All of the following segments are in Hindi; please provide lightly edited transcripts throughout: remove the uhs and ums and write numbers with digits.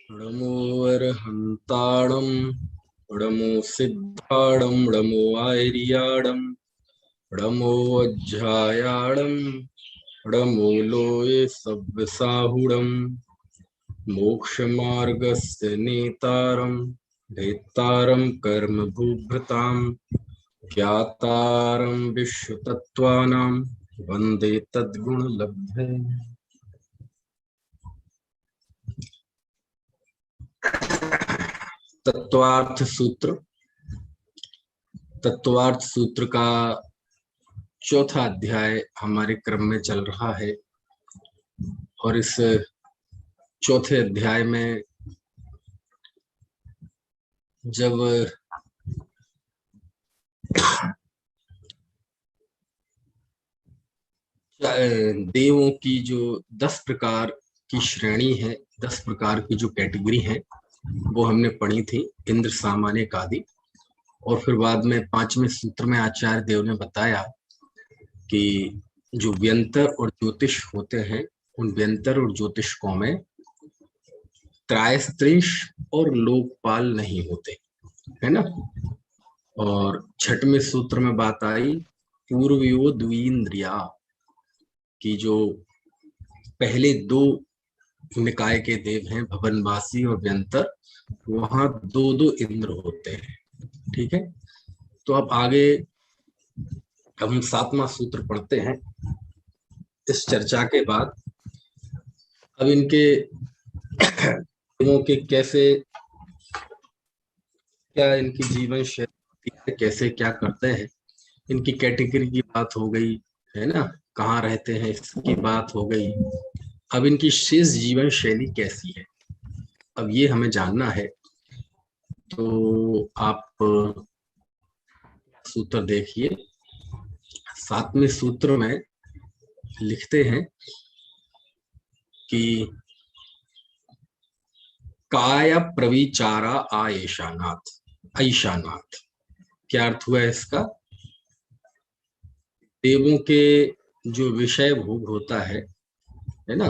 णमो अर्हन्ताणं णमो सिद्धाणं णमो आर्याणं णमो अज्झायाणं णमो लोये सव्यसाहुणं मोक्षमार्गस्य नेतारं भेत्तारं कर्मभूभृतां ज्ञातारं विश्वतत्त्वानां वन्दे तद्गुणलब्धे। तत्वार्थ सूत्र। तत्वार्थ सूत्र का चौथा अध्याय हमारे क्रम में चल रहा है और इस चौथे अध्याय में जब देवों की जो 10 प्रकार की श्रेणी है, 10 प्रकार की जो कैटेगरी है वो हमने पढ़ी थी, इंद्र सामान्य आदि। और फिर बाद में 5वें सूत्र में आचार्य देव ने बताया कि जो व्यंतर और ज्योतिष होते हैं उन व्यंतर और ज्योतिषकों में त्रायस्त्रिंश और लोकपाल नहीं होते, है ना। और 6वें सूत्र में बात आई पूर्वयो द्विन्द्रिया की, जो पहले 2 निकाय के देव हैं भवनवासी और व्यंतर, वहां 2-2 इंद्र होते हैं। ठीक है, तो अब आगे हम 7वां सूत्र पढ़ते हैं। इस चर्चा के बाद अब इनके देवों के कैसे क्या इनकी जीवन शैली, कैसे क्या करते हैं, इनकी कैटेगरी की बात हो गई, है ना, कहाँ रहते हैं इसकी बात हो गई। अब इनकी शेष जीवन शैली कैसी है, अब ये हमें जानना है। तो आप सूत्र देखिए। 7वें सूत्र में लिखते हैं कि काय प्रविचारा आयेशानाथ। ऐशानाथ क्या अर्थ हुआ है इसका? देवों के जो विषय भोग होता है ना,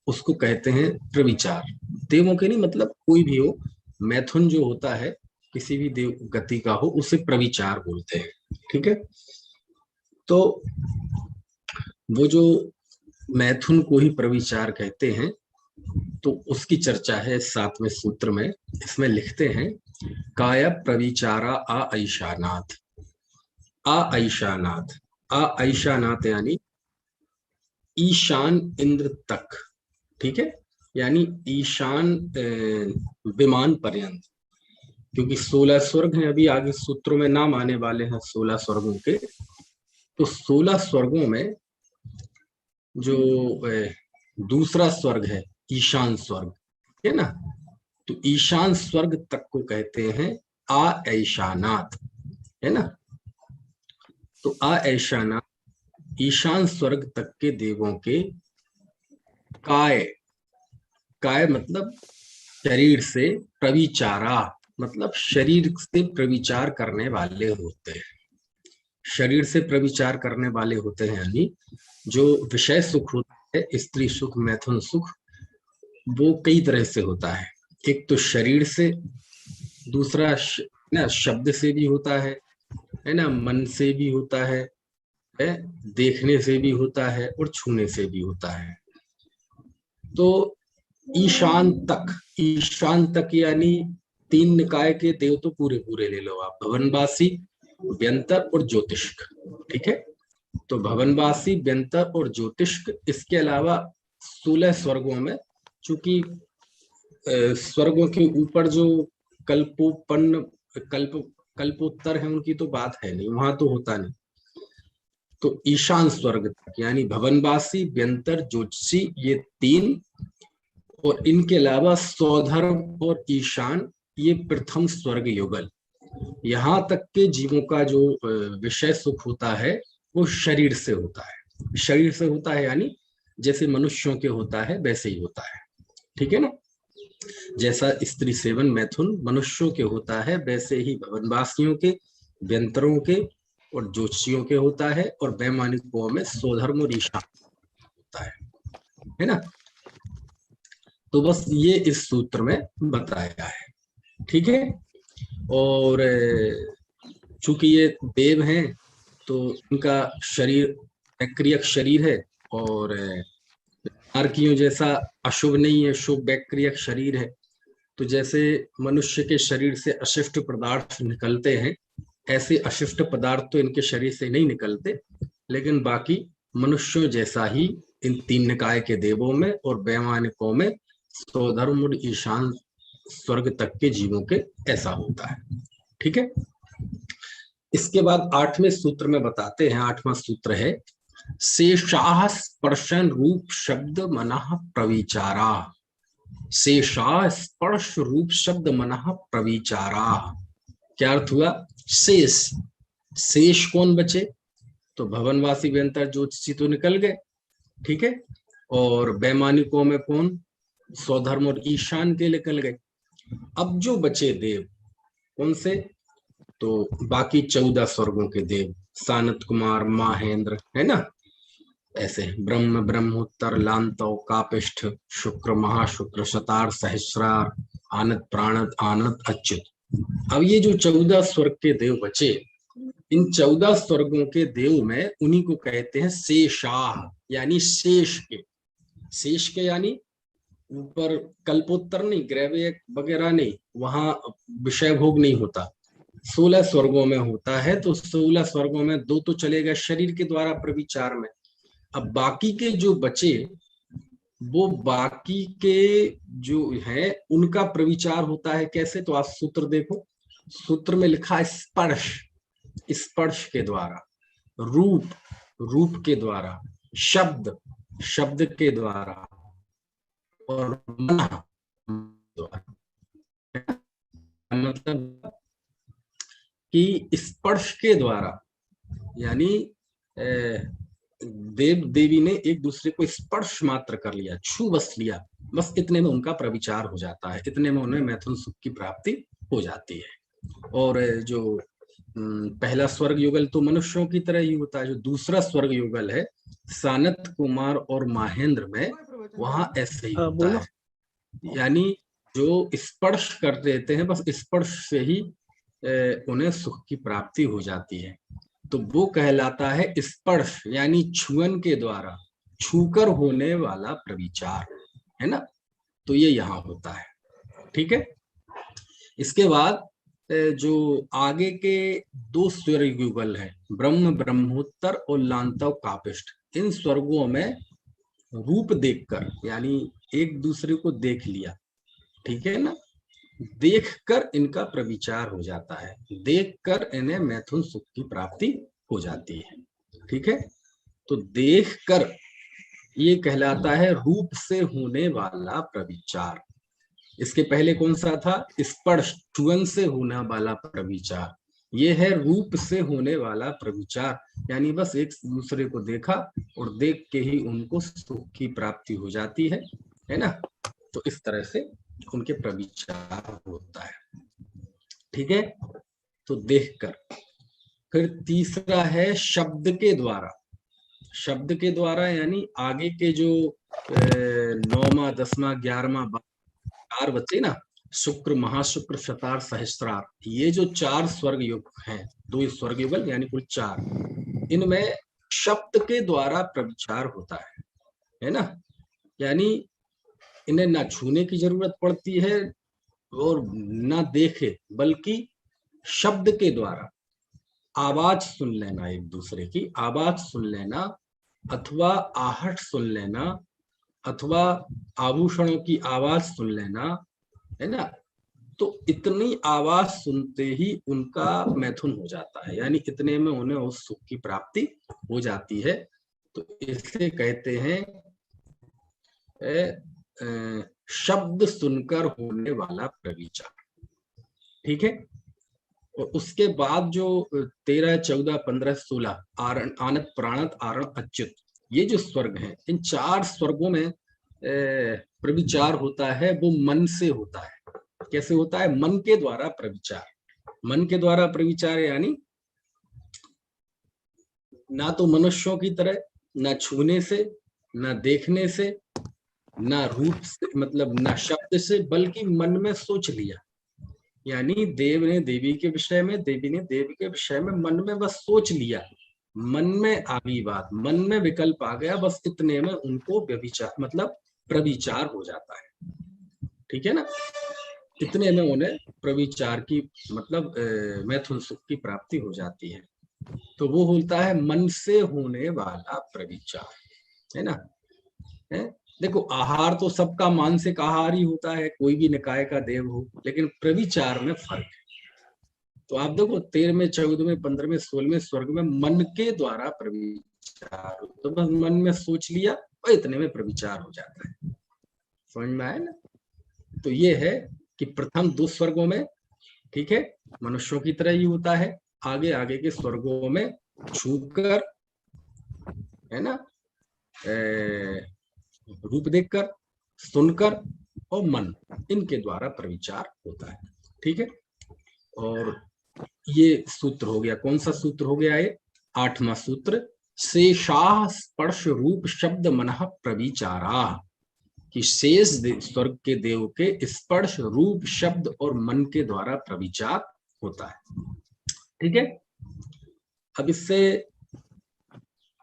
उसको कहते हैं प्रविचार। देवों के नहीं, मतलब कोई भी हो, मैथुन जो होता है किसी भी देव गति का हो उसे प्रविचार बोलते हैं। ठीक है, तो वो जो मैथुन को ही प्रविचार कहते हैं, तो उसकी चर्चा है 7वें सूत्र में। इसमें लिखते हैं काय प्रविचारा आ ऐशानाथ। आ ऐशानाथ, आ ऐशानाथ यानी ईशान इंद्र तक। ठीक है, यानी ईशान विमान पर्यंत, क्योंकि 16 स्वर्ग हैं, अभी आगे सूत्रों में नाम आने वाले हैं 16 स्वर्गों के। तो 16 स्वर्गों में जो दूसरा स्वर्ग है ईशान स्वर्ग, है ना, तो ईशान स्वर्ग तक को कहते हैं आ ऐशानाथ, है ना। तो आ ऐशानाथ ईशान स्वर्ग तक के देवों के काय, काय मतलब शरीर से, प्रविचारा मतलब शरीर से प्रविचार करने वाले होते हैं। शरीर से प्रविचार करने वाले होते हैं, यानी जो विषय सुख होता है, स्त्री सुख, मैथुन सुख, वो कई तरह से होता है। एक तो शरीर से, दूसरा ना शब्द से भी होता है ना, मन से भी होता है, देखने से भी होता है और छूने से भी होता है। तो ईशान तक, ईशान तक यानी 3 निकाय के देव तो पूरे पूरे ले लो आप, भवनवासी, व्यंतर और ज्योतिष्क। ठीक है, तो भवनवासी, व्यंतर और ज्योतिष्क, इसके अलावा 16 स्वर्गों में, चूंकि स्वर्गों के ऊपर जो कल्पोपन्न, कल्प कल्पोत्तर है, उनकी तो बात है नहीं, वहां तो होता नहीं। तो ईशान स्वर्ग तक यानी भवनवासी, व्यंतर, ज्योतिषी, ये 3, और इनके अलावा सौधर्म और ईशान, ये प्रथम स्वर्ग युगल। यहाँ तक के जीवों का जो विषय सुख होता है वो शरीर से होता है। शरीर से होता है यानी जैसे मनुष्यों के होता है वैसे ही होता है। ठीक है ना, जैसा स्त्री सेवन मैथुन मनुष्यों के होता है, वैसे ही भवनवासियों के, व्यंतरों के और ज्योतिषियों के होता है, और वैमानिकों में स्वधर्म और ईशान होता है ना। तो बस ये इस सूत्र में बताया है, ठीक है। और चूंकि ये देव हैं तो इनका शरीर बैक्रियक शरीर है, और आर्कियों जैसा अशुभ नहीं है, शुभ बैक्रियक शरीर है। तो जैसे मनुष्य के शरीर से अशिष्ट पदार्थ निकलते हैं, ऐसे अशिष्ट पदार्थ तो इनके शरीर से नहीं निकलते, लेकिन बाकी मनुष्यों जैसा ही इन तीन निकाय के देवों में और वैमानिकों में स्वधर्म और ईशान स्वर्ग तक के जीवों के ऐसा होता है, ठीक है। इसके बाद 8वें सूत्र में बताते हैं, 8वां सूत्र है शेषाः स्पर्शन रूप शब्द मनः प्रविचारा। शेषा स्पर्श रूप शब्द मनः प्रविचारा। क्या अर्थ हुआ? शेष, शेष कौन बचे? तो भवनवासी व्यंतर ज्योतिषी तो निकल गए, ठीक है। और वैमानिकों में कौन? स्वधर्म और ईशान के निकल गए। अब जो बचे देव कौन से? तो बाकी 14 स्वर्गों के देव, सानत कुमार, माहेंद्र, है ना, ऐसे ब्रह्म, ब्रह्मोत्तर, लांतव, कापिष्ठ, शुक्र, महाशुक्र, शतार, सहस्रार, आनत, प्राणत, आनत, अच्युत। अब ये जो 14 स्वर्ग के देव बचे, इन 14 स्वर्गों के देव में उन्हीं को कहते हैं शेषाः, यानी शेष के। शेष के यानी ऊपर कल्पोत्तर नहीं, ग्रह वगैरह नहीं, वहां विषय भोग नहीं होता। 16 स्वर्गों में होता है, तो 16 स्वर्गों में 2 तो चले गए शरीर के द्वारा प्रविचार में। अब बाकी के जो बचे, वो बाकी के जो है उनका प्रविचार होता है कैसे? तो आप सूत्र देखो, सूत्र में लिखा है स्पर्श, स्पर्श के द्वारा, रूप, रूप के द्वारा, शब्द, शब्द के द्वारा, और मन द्वारा। मतलब कि स्पर्श के द्वारा, यानी देव देवी ने एक दूसरे को स्पर्श मात्र कर लिया, छू बस लिया, बस इतने में उनका प्रविचार हो जाता है, इतने में उन्हें मैथुन सुख की प्राप्ति हो जाती है। और जो पहला स्वर्ग युगल तो मनुष्यों की तरह ही होता है, जो दूसरा स्वर्ग युगल है सानत कुमार और महेंद्र में, वहां ऐसे ही होता है, यानी जो स्पर्श कर देते हैं, बस स्पर्श से ही उन्हें सुख की प्राप्ति हो जाती है। तो वो कहलाता है स्पर्श, यानी छुअन के द्वारा, छूकर होने वाला प्रविचार, है ना। तो ये यहाँ होता है, ठीक है। इसके बाद जो आगे के 2 स्वर्ग युगल है, ब्रह्म, ब्रह्मोत्तर और लांतव, कापिष्ठ, इन स्वर्गों में रूप देखकर, यानी एक दूसरे को देख लिया, ठीक है ना, देखकर इनका प्रविचार हो जाता है, देखकर इन्हें मैथुन सुख की प्राप्ति हो जाती है, ठीक है। तो देखकर ये कहलाता है रूप से होने वाला प्रविचार। इसके पहले कौन सा था? स्पर्श, छुअन से होने वाला प्रविचार। ये है रूप से होने वाला प्रविचार, यानी बस एक दूसरे को देखा और देख के ही उनको सुख की प्राप्ति हो जाती है ना। तो इस तरह से उनके प्रविचार होता है, ठीक है। तो देखकर। फिर तीसरा है शब्द के द्वारा। शब्द के द्वारा यानी आगे के जो 9वां, 10वां, 11वां, 4 बचे ना, शुक्र, महाशुक्र, शतार, सहस्त्रार, ये जो 4 स्वर्ग युग हैं, 2 स्वर्ग युगल यानी कुल 4, इनमें शब्द के द्वारा प्रविचार होता है ना। यानी इन्हें ना छूने की जरूरत पड़ती है और ना देखे, बल्कि शब्द के द्वारा आवाज सुन लेना, एक दूसरे की आवाज सुन लेना, अथवा आहट सुन लेना, अथवा आभूषणों की आवाज सुन लेना, है ना। तो इतनी आवाज सुनते ही उनका मैथुन हो जाता है, यानी इतने में उन्हें उस सुख की प्राप्ति हो जाती है। तो इसे कहते हैं शब्द सुनकर होने वाला प्रविचार, ठीक है। और उसके बाद जो 13, 14, 15, 16 आनत, प्राणत, आरण, अच्युत, ये जो स्वर्ग हैं, इन 4 स्वर्गों में प्रविचार होता है, वो मन से होता है। कैसे होता है? मन के द्वारा प्रविचार। मन के द्वारा प्रविचार यानी ना तो मनुष्यों की तरह, ना छूने से, ना देखने से, ना रूप से, मतलब ना शब्द से, बल्कि मन में सोच लिया। यानी देव ने देवी के विषय में, देवी ने देवी के विषय में मन में बस सोच लिया, मन में आ गई बात, मन में विकल्प आ गया, बस इतने में उनको व्यभिचार मतलब प्रविचार हो जाता है। ठीक है ना, इतने में उन्हें प्रविचार की मतलब मैथुन सुख की प्राप्ति हो जाती है। तो वो होता है मन से होने वाला प्रविचार, है ना। है, देखो आहार तो सबका मानसिक आहार ही होता है, कोई भी निकाय का देव हो, लेकिन प्रविचार में फर्क है। तो आप देखो 13वें 14वें 15वें 16वें स्वर्ग में मन के द्वारा प्रविचार, तो बस मन में सोच लिया और इतने में प्रविचार हो जाता है। समझ में आया ना। तो ये है कि प्रथम 2 स्वर्गों में, ठीक है, मनुष्यों की तरह ही होता है, आगे आगे के स्वर्गों में छूकर, है ना, रूप देखकर, सुनकर और मन, इनके द्वारा प्रविचार होता है। ठीक है, और ये सूत्र हो गया, कौन सा सूत्र हो गया ये, 8वां सूत्र, शेषाः स्पर्श रूप शब्द मनः प्रविचारा, कि शेष स्वर्ग के देव के स्पर्श रूप शब्द और मन के द्वारा प्रविचार होता है। ठीक है, अब इससे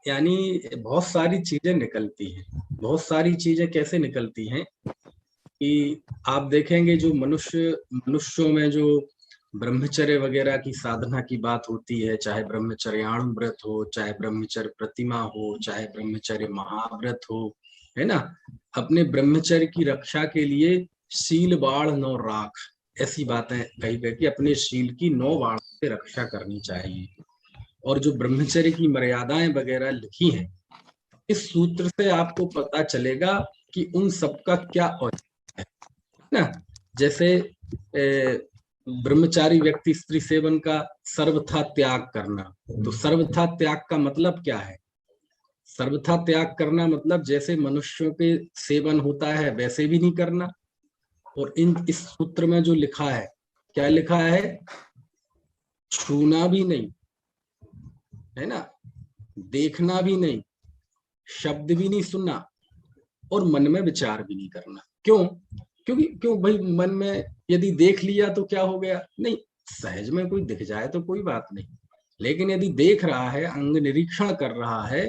यानी बहुत सारी चीजें निकलती हैं। बहुत सारी चीजें कैसे निकलती हैं कि आप देखेंगे जो मनुष्यों में जो ब्रह्मचर्य वगैरह की साधना की बात होती है, चाहे ब्रह्मचर्याणु व्रत हो, चाहे ब्रह्मचर्य प्रतिमा हो, चाहे ब्रह्मचर्य महाव्रत हो, है ना, अपने ब्रह्मचर्य की रक्षा के लिए शील बाढ़ नौ राख, ऐसी बातें कही गई कि अपने शील की 9 बाढ़ से रक्षा करनी चाहिए। और जो ब्रह्मचर्य की मर्यादाएं वगैरह लिखी हैं, इस सूत्र से आपको पता चलेगा कि उन सबका क्या औचित्य है ना। जैसे ब्रह्मचारी व्यक्ति स्त्री सेवन का सर्वथा त्याग करना, तो सर्वथा त्याग का मतलब क्या है, सर्वथा त्याग करना मतलब जैसे मनुष्यों के सेवन होता है वैसे भी नहीं करना। और इस सूत्र में जो लिखा है, क्या लिखा है, छूना भी नहीं, है ना, देखना भी नहीं, शब्द भी नहीं सुनना, और मन में विचार भी नहीं करना। क्यों, क्यों भाई, मन में यदि देख लिया तो क्या हो गया, नहीं, सहज में कोई दिख जाए तो कोई बात नहीं, लेकिन यदि देख रहा है, अंग निरीक्षण कर रहा है,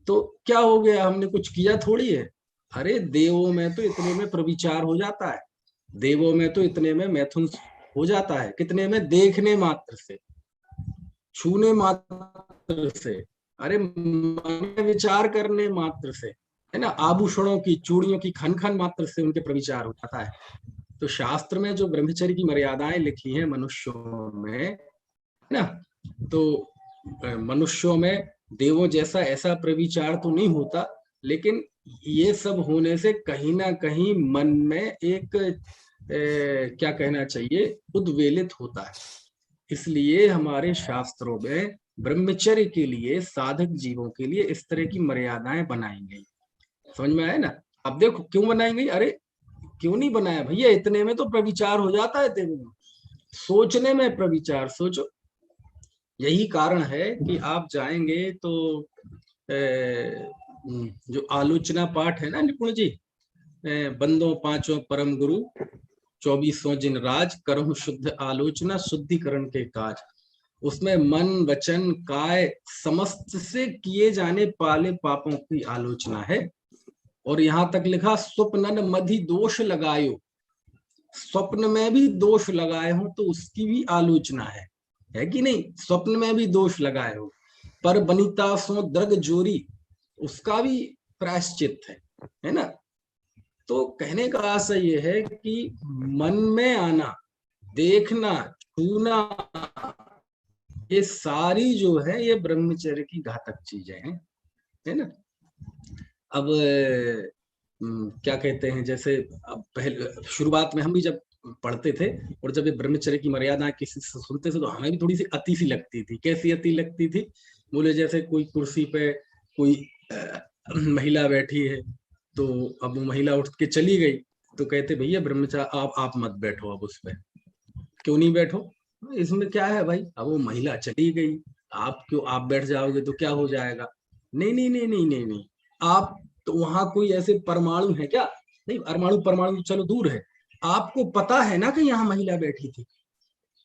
तो क्या हो गया, हमने कुछ किया थोड़ी है। अरे देवों में तो इतने में प्रविचार हो जाता है, देवों में तो इतने में मैथुन हो जाता है, कितने में, देखने मात्र से, छूने मात्र से, अरे मन में विचार करने मात्र से, है ना, आभूषणों की, चूड़ियों की खन खन मात्र से उनके प्रविचार हो जाता है। तो शास्त्र में जो ब्रह्मचर्य की मर्यादाएं लिखी हैं मनुष्यों में, है ना, तो मनुष्यों में देवों जैसा ऐसा प्रविचार तो नहीं होता, लेकिन ये सब होने से कहीं ना कहीं मन में एक क्या कहना चाहिए, उद्वेलित होता है। इसलिए हमारे शास्त्रों में ब्रह्मचर्य के लिए, साधक जीवों के लिए इस तरह की मर्यादाएं बनाई गई। समझ में आया ना। अब देखो क्यों बनाई गई, अरे क्यों नहीं बनाया भैया, इतने में तो प्रविचार हो जाता है, तेरे में सोचने में प्रविचार, सोचो। यही कारण है कि आप जाएंगे तो जो आलोचना पाठ है ना निपुण जी, बंदों पांचों परम गुरु, 24 जिन राज, करहु शुद्ध आलोचना, शुद्धिकरण के काज, उसमें मन वचन काय समस्त से किए जाने पाले पापों की आलोचना है। और यहां तक लिखा, स्वप्नन मधि दोष लगायो, स्वप्न में भी दोष लगाए हो तो उसकी भी आलोचना है कि नहीं, स्वप्न में भी दोष लगाए हो, पर बनिता सो दर्ग जोरी, उसका भी प्रायश्चित है ना। तो कहने का आशय ये है कि मन में आना, देखना, छूना, ये सारी जो है ये ब्रह्मचर्य की घातक चीजें हैं, है ना। अब क्या कहते हैं, जैसे अब पहले शुरुआत में हम भी जब पढ़ते थे और जब ये ब्रह्मचर्य की मर्यादा किसी से सुनते थे तो हमें भी थोड़ी सी अति सी लगती थी। कैसी अति लगती थी, बोले जैसे कोई कुर्सी पे कोई महिला बैठी है, तो अब वो महिला उठ के चली गई, तो कहते भैया ब्रह्मचारी आप मत बैठो, अब उस पर क्यों नहीं बैठो, इसमें क्या है भाई, अब वो महिला चली गई, आप क्यों, आप बैठ जाओगे तो क्या हो जाएगा, नहीं नहीं नहीं नहीं नहीं नहीं, आप तो वहां कोई ऐसे परमाणु है क्या? नहीं, परमाणु परमाणु चलो दूर है, आपको पता है ना कि यहाँ महिला बैठी थी,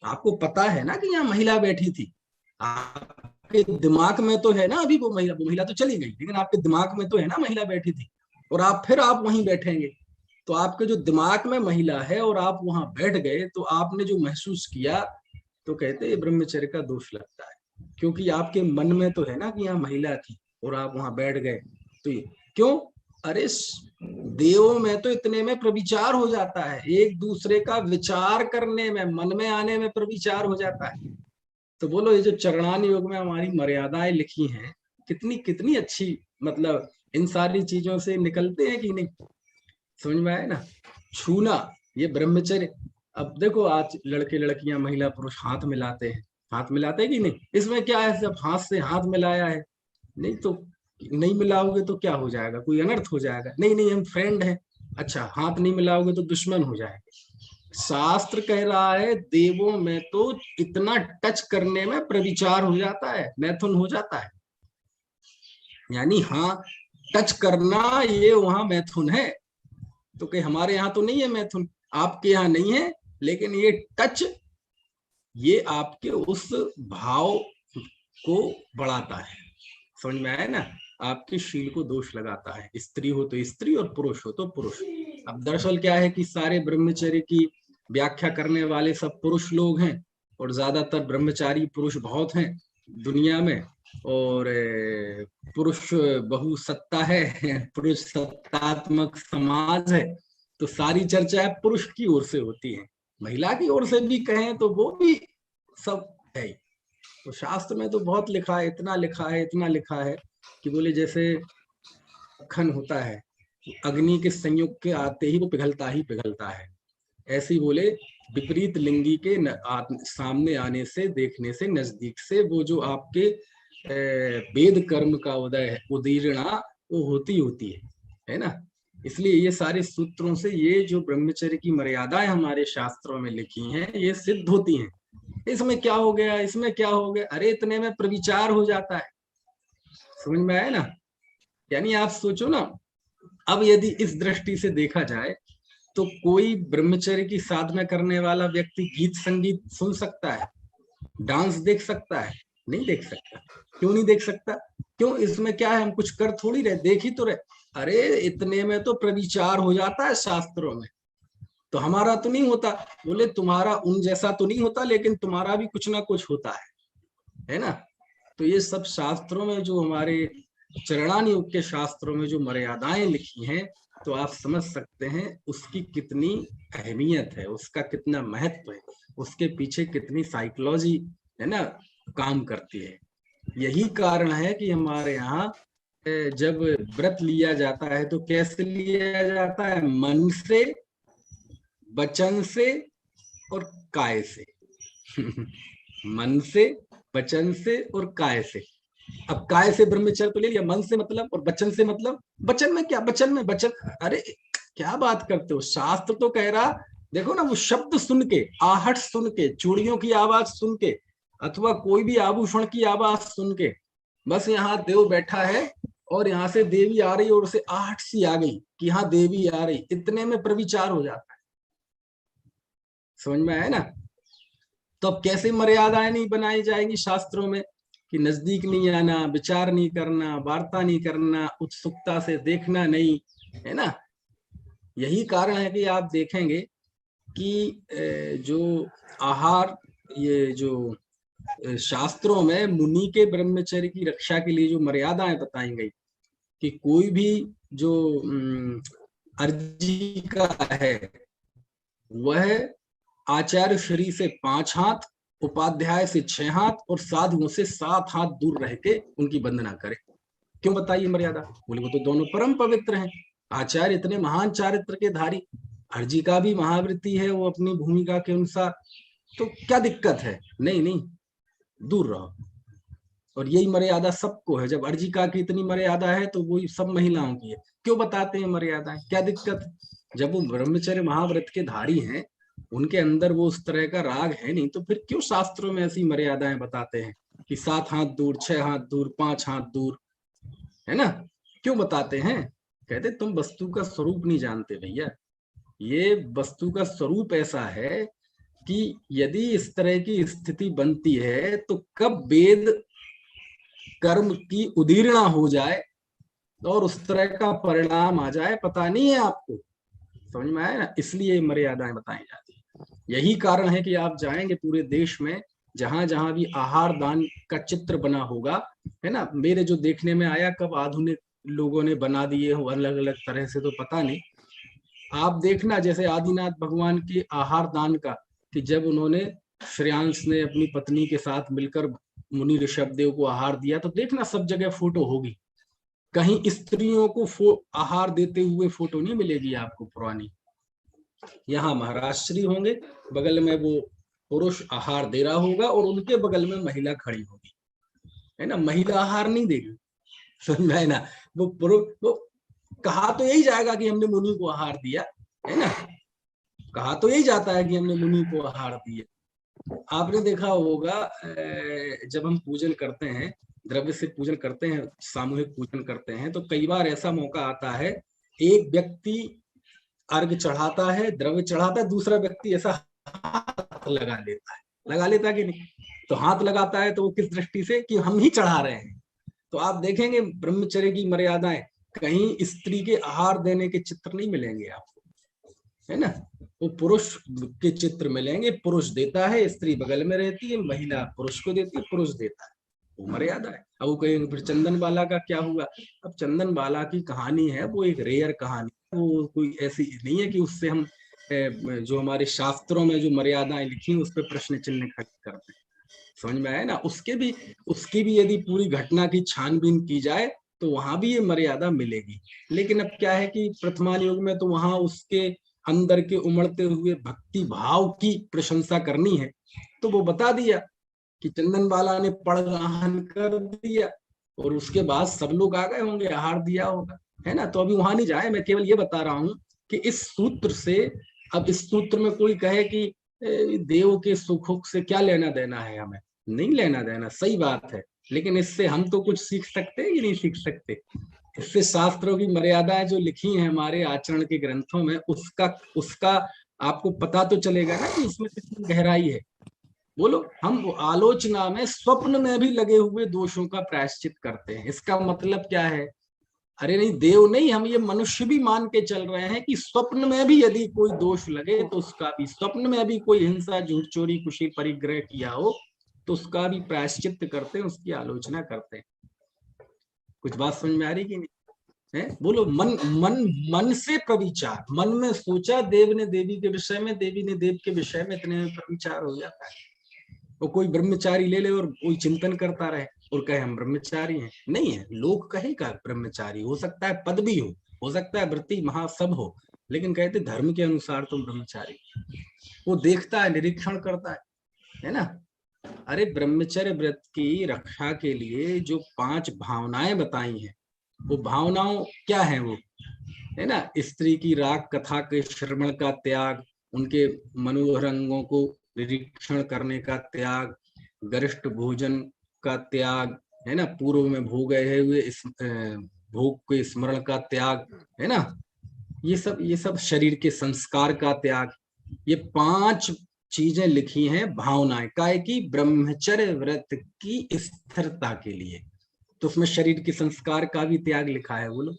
आपको पता है ना कि यहाँ महिला बैठी थी, आपके दिमाग में तो है ना, अभी वो महिला तो चली गई, लेकिन आपके दिमाग में तो है ना महिला बैठी थी, और आप वहीं बैठेंगे, तो आपके जो दिमाग में महिला है और आप वहां बैठ गए, तो आपने जो महसूस किया, तो कहते हैं ब्रह्मचर्य का दोष लगता है, क्योंकि आपके मन में तो है ना कि यहाँ महिला थी और आप वहां बैठ गए। तो ये क्यों? अरे देवों में तो इतने में प्रविचार हो जाता है, एक दूसरे का विचार करने में, मन में आने में प्रविचार हो जाता है। तो बोलो, ये जो चरणान योग में हमारी मर्यादाएं लिखी हैं, कितनी कितनी अच्छी, मतलब इन सारी चीजों से निकलते हैं कि नहीं? समझ में आया ना? छूना, ये ब्रह्मचर्य। अब देखो, आज लड़के लड़कियां, महिला पुरुष हाथ मिलाते हैं, हाथ मिलाते हैं कि नहीं? इसमें क्या है, सब हाथ से हाथ मिलाया है, नहीं तो नहीं मिलाओगे तो क्या हो जाएगा, कोई अनर्थ हो जाएगा? नहीं नहीं, हम फ्रेंड हैं, अच्छा हाथ नहीं मिलाओगे तो दुश्मन हो जाएगा। शास्त्र कह रहा है देवों में तो इतना टच करने में प्रविचार हो जाता है, मैथुन हो जाता है, यानी हाँ, टच करना ये वहां मैथुन है। तो कहीं हमारे यहाँ तो नहीं है मैथुन, आपके यहाँ नहीं है, लेकिन ये टच, ये आपके उस भाव को बढ़ाता है। समझ में आया ना? आपके शील को दोष लगाता है, स्त्री हो तो स्त्री और पुरुष हो तो पुरुष। अब दरअसल क्या है कि सारे ब्रह्मचर्य की व्याख्या करने वाले सब पुरुष लोग हैं, और ज्यादातर ब्रह्मचारी पुरुष बहुत हैं दुनिया में, और पुरुष बहुसत्ता है, पुरुष सत्तात्मक समाज है, तो सारी चर्चा पुरुष की ओर से होती है। महिला की ओर से भी कहें तो वो भी सब है। तो शास्त्र में तो बहुत लिखा है, इतना लिखा है, इतना लिखा है कि बोले जैसे मक्खन होता है, अग्नि के संयोग के आते ही वो पिघलता ही पिघलता है, ऐसे ही बोले विपरीत लिंगी के सामने आने से, देखने से, नजदीक से, वो जो आपके वेद कर्म का उदय है, उदीरणा, वो होती है ना? इसलिए ये सारे सूत्रों से ये जो ब्रह्मचर्य की मर्यादाएं हमारे शास्त्रों में लिखी हैं, ये सिद्ध होती हैं। इसमें क्या हो गया, इसमें क्या हो गया, अरे इतने में प्रविचार हो जाता है। समझ में आया ना? यानी आप सोचो ना, अब यदि इस दृष्टि से देखा जाए, तो कोई ब्रह्मचर्य की साधना करने वाला व्यक्ति गीत संगीत सुन सकता है, डांस देख सकता है? नहीं देख सकता। क्यों नहीं देख सकता? क्यों? इसमें क्या है, हम कुछ कर थोड़ी रहे, देख ही तो रहे। अरे इतने में तो प्रविचार हो जाता है शास्त्रों में। तो हमारा तो नहीं होता, बोले तुम्हारा उन जैसा तो नहीं होता, लेकिन तुम्हारा भी कुछ ना कुछ होता है ना? तो ये सब शास्त्रों में, जो हमारे चरणान योग के शास्त्रों में जो मर्यादाएं लिखी हैं, तो आप समझ सकते हैं उसकी कितनी अहमियत है, उसका कितना महत्व है, उसके पीछे कितनी साइकोलॉजी है ना काम करती है। यही कारण है कि हमारे यहाँ जब व्रत लिया जाता है तो कैसे लिया जाता है? मन से, वचन से और काय से। मन से, वचन से और काय से। अब काय से ब्रह्मचर्य तो ले लिया, मन से मतलब, और वचन से मतलब, वचन में क्या, वचन में वचन, अरे क्या बात करते हो, शास्त्र तो कह रहा, देखो ना, वो शब्द सुन के, आहट सुन के, चूड़ियों की आवाज सुन के, अथवा कोई भी आभूषण की आवाज सुन के, बस यहाँ देव बैठा है और यहाँ से देवी आ रही और उसे आहट सी आ गई कि हाँ देवी आ रही, इतने में प्रविचार हो जाता है। समझ में आया ना? तो अब कैसे मर्यादाएं नहीं बनाई जाएंगी शास्त्रों में, कि नजदीक नहीं आना, विचार नहीं करना, वार्ता नहीं करना, उत्सुकता से देखना नहीं, है ना? यही कारण है कि आप देखेंगे कि जो आहार, ये जो शास्त्रों में मुनि के ब्रह्मचर्य की रक्षा के लिए जो मर्यादाएं बताई गई, कि कोई भी जो अर्जी का है, वह आचार्य श्री से 5 हाथ, उपाध्याय से 6 हाथ और साधुओं से 7 हाथ दूर रह के उनकी वंदना करे। क्यों बताइए मर्यादा? बोले वो तो दोनों परम पवित्र हैं, आचार्य इतने महान चारित्र के धारी, अर्जी का भी महावृत्ति है वो अपनी भूमिका के अनुसार, तो क्या दिक्कत है? नहीं नहीं, दूर रहो। और यही मर्यादा सबको है, जब अर्जिका की इतनी मर्यादा है तो वही सब महिलाओं की है। क्यों बताते हैं मर्यादाएं, क्या दिक्कत है? जब वो ब्रह्मचर्य महाव्रत के धारी हैं, उनके अंदर वो उस तरह का राग है नहीं, तो फिर क्यों शास्त्रों में ऐसी मर्यादाएं बताते हैं कि 7 हाथ दूर, 6 हाथ दूर, 5 हाथ दूर, है ना? क्यों बताते हैं? कहते तुम वस्तु का स्वरूप नहीं जानते भैया, ये वस्तु का स्वरूप ऐसा है कि यदि इस तरह की स्थिति बनती है तो कब वेद कर्म की उदीर्णा हो जाए और उस तरह का परिणाम आ जाए पता नहीं है आपको। समझ में आया ना, इसलिए मर्यादाएं बताई जाती है। यही कारण है कि आप जाएंगे पूरे देश में, जहां जहां भी आहार दान का चित्र बना होगा, है ना, मेरे जो देखने में आया, कब आधुनिक लोगों ने बना दिए हो अलग अलग तरह से तो पता नहीं, आप देखना जैसे आदिनाथ भगवान के आहार दान का, कि जब उन्होंने, श्रेयांश ने अपनी पत्नी के साथ मिलकर मुनि ऋषभ देव को आहार दिया, तो देखना सब जगह फोटो होगी, कहीं स्त्रियों को आहार देते हुए फोटो नहीं मिलेगी आपको पुरानी। यहाँ महाराष्ट्री होंगे, बगल में वो पुरुष आहार दे रहा होगा और उनके बगल में महिला खड़ी होगी, है ना, महिला आहार नहीं देगी, समझ में, है ना, वो पुरुष, वो कहा तो यही जाएगा कि हमने मुनि को आहार दिया, है ना, कहा तो यही जाता है कि हमने मुनि को आहार दिया। आपने देखा होगा जब हम पूजन करते हैं, द्रव्य से पूजन करते हैं, सामूहिक पूजन करते हैं, तो कई बार ऐसा मौका आता है, एक व्यक्ति अर्घ चढ़ाता है, द्रव्य चढ़ाता है, दूसरा व्यक्ति ऐसा हाथ लगा लेता है कि नहीं, तो हाथ लगाता है तो वो किस दृष्टि से, कि हम ही चढ़ा रहे हैं। तो आप देखेंगे ब्रह्मचर्य की मर्यादाएं, कहीं स्त्री के आहार देने के चित्र नहीं मिलेंगे आपको, है ना, वो पुरुष के चित्र मिलेंगे, पुरुष देता है, स्त्री बगल में रहती है, महिला पुरुष को देती है, पुरुष देता है, वो मर्यादा है। अब वो कहेंगे फिर चंदन बाला का क्या हुआ, अब चंदन बाला की कहानी है, वो एक रेयर कहानी, वो कोई ऐसी नहीं है कि उससे हम जो हमारे शास्त्रों में जो मर्यादाएं लिखी उस पर प्रश्न चिन्ह खड़े करते हैं। समझ में आया ना, उसकी भी यदि पूरी घटना की छानबीन की जाए तो वहां भी ये मर्यादा मिलेगी। लेकिन अब क्या है कि प्रथमा युग में तो वहां उसके अंदर के उमड़ते हुए भक्ति भाव की प्रशंसा करनी है, तो वो बता दिया कि चंदन बाला ने पड़गाहन कर दिया और उसके बाद सब लोग आ गए होंगे, आहार दिया होगा, है ना। तो अभी वहां नहीं जाए, मैं केवल ये बता रहा हूं कि इस सूत्र से, अब इस सूत्र में कोई कहे कि देव के सुखों से क्या लेना देना है, हमें नहीं लेना देना, सही बात है, लेकिन इससे हम तो कुछ सीख सकते हैं कि नहीं सीख सकते। इससे शास्त्रों की मर्यादाएं जो लिखी हैं हमारे आचरण के ग्रंथों में, उसका उसका आपको पता तो चलेगा ना कि उसमें कितनी गहराई है। बोलो, हम आलोचना में स्वप्न में भी लगे हुए दोषों का प्रायश्चित करते हैं, इसका मतलब क्या है, अरे नहीं, देव नहीं, हम ये मनुष्य भी मान के चल रहे हैं कि स्वप्न में भी यदि कोई दोष लगे तो उसका भी, स्वप्न में भी कोई हिंसा झूठ चोरी कुशी परिग्रह किया हो तो उसका भी प्रायश्चित करते हैं, उसकी आलोचना करते हैं। कुछ बात समझ में आ रही कि नहीं है? बोलो, मन मन मन से प्रविचार, मन में सोचा, देव ने देवी के विषय में, देवी ने देव के विषय में, इतने में प्रविचार हो जाता है। वो कोई ब्रह्मचारी ले ले और कोई चिंतन करता रहे और कहे हम ब्रह्मचारी हैं, नहीं है, लोग कहेगा ब्रह्मचारी, हो सकता है पद भी हो सकता है वृत्ति महा सब हो, लेकिन कहते धर्म के अनुसार तुम ब्रह्मचारी। वो देखता है, निरीक्षण करता है ना। अरे ब्रह्मचर्य व्रत की रक्षा के लिए जो 5 भावनाएं बताई हैं, वो भावनाओं क्या है, वो है ना, स्त्री की राग कथा के श्रवण का त्याग, उनके मनोहर अंगों को निरीक्षण करने का त्याग, गरिष्ठ भोजन का त्याग, है ना, पूर्व में भोग गए हुए इस भोग के स्मरण का त्याग, है ना, ये सब शरीर के संस्कार का त्याग, ये 5 चीजें लिखी हैं भावनाएं काय की, ब्रह्मचर्य व्रत की स्थिरता के लिए। तो उसमें शरीर के संस्कार का भी त्याग लिखा है। बोलो,